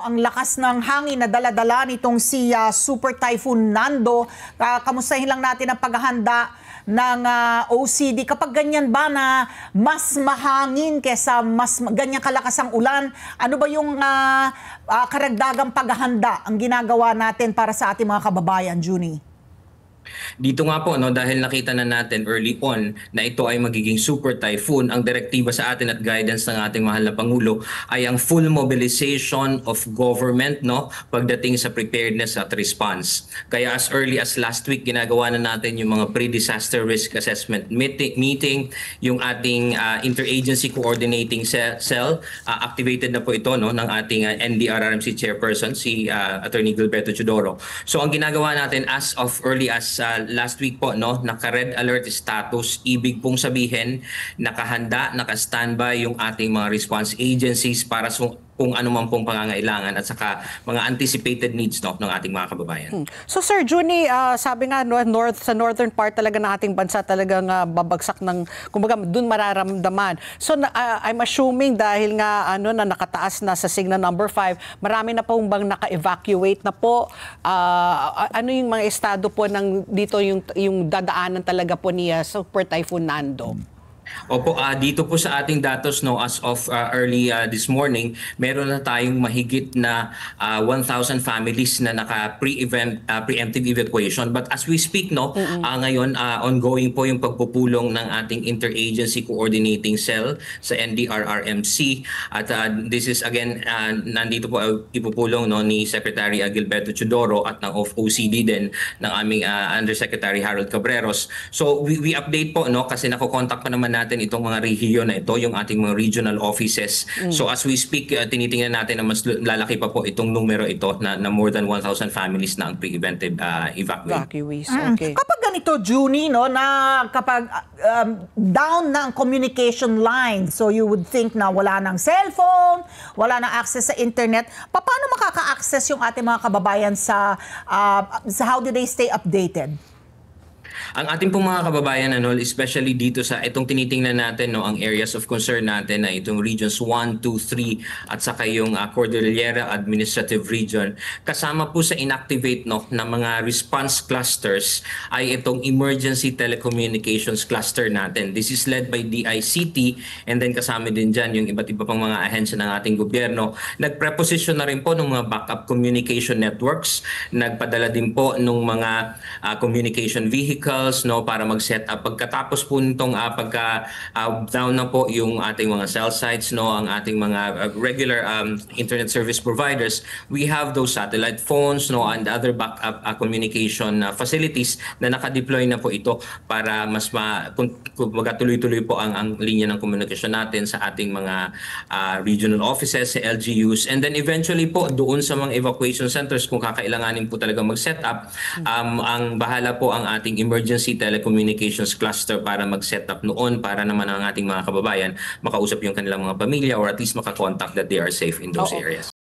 ang lakas ng hangin na dala-dala nitong si Super Typhoon Nando. Kamustahin lang natin ang paghahanda ng OCD. Kapag ganyan ba na mas mahangin kesa ganyan kalakas ang ulan, ano ba yung karagdagang paghahanda ang ginagawa natin para sa ating mga kababayan, Junie? Dito nga po, no, dahil nakita na natin early on na ito ay magiging super typhoon, ang direktiba sa atin at guidance ng ating mahal na Pangulo ay ang full mobilization of government, no, pagdating sa preparedness at response. Kaya as early as last week, ginagawa na natin yung mga pre-disaster risk assessment meeting, yung ating interagency coordinating cell, activated na po ito, no, ng ating NDRRMC chairperson, si Attorney Gilberto Chodoro. So ang ginagawa natin as of early as last week po, no, naka-red alert status, ibig pong sabihin nakahanda, naka-standby yung ating mga response agencies para kung ano man pong pangangailangan at saka mga anticipated needs, no, ng ating mga kababayan. So Sir Junie, sabi nga sa northern part talaga ng ating bansa talagang babagsak ng, kumbaga doon mararamdaman. So I'm assuming dahil nga na nakataas na sa signal number 5, marami na pong bang naka-evacuate na po. Ano yung mga estado po ng dito yung dadaanan talaga po ni Super Typhoon Nando? Opo, dito po sa ating datos, no, as of early this morning, meron na tayong mahigit na 1,000 families na preemptive evacuation. But as we speak, no, ngayon ongoing po yung pagpupulong ng ating interagency coordinating cell sa NDRRMC. At this is again nandito po ipupulong, no, ni Secretary Gilberto Chodoro at ng OCD din ng aming Undersecretary Harold Cabreros. So we update po, no, kasi nako-contact pa naman natin itong mga rehiyon na ito, yung ating mga regional offices. So as we speak, tinitingnan natin na mas lalaki pa po itong numero ito na more than 1,000 families na ang preventive evacuees. Okay. Kapag ganito, Junie, no, na kapag down na ang communication line, so you would think na wala nang cellphone, wala nang access sa internet, paano makaka-access yung ating mga kababayan sa how do they stay updated? Ang ating pong mga kababayan, especially dito sa itong tinitingnan natin, no, ang areas of concern natin na itong regions 1, 2, 3 at saka yung Cordillera Administrative Region, kasama po sa inactivate, no, na mga response clusters ay itong Emergency Telecommunications Cluster natin. This is led by DICT and then kasama din dyan yung iba't iba pang mga ahensya ng ating gobyerno. Nagpreposition na rin po ng mga backup communication networks, nagpadala din po ng mga communication vehicles, no, para mag-set up. Pagkatapos po nitong down na po yung ating mga cell sites, no, ang ating mga regular internet service providers, we have those satellite phones, no, and other backup communication facilities na naka-deploy na po ito para mas tuloy-tuloy po ang linya ng komunikasyon natin sa ating mga regional offices, sa LGUs, and then eventually po doon sa mga evacuation centers kung kakailanganin po talaga mag-set up, ang bahala po ang ating Emergency Telecommunications Cluster para mag-set up noon para naman ang ating mga kababayan makausap yung kanilang mga pamilya or at least makakontakt that they are safe in those areas.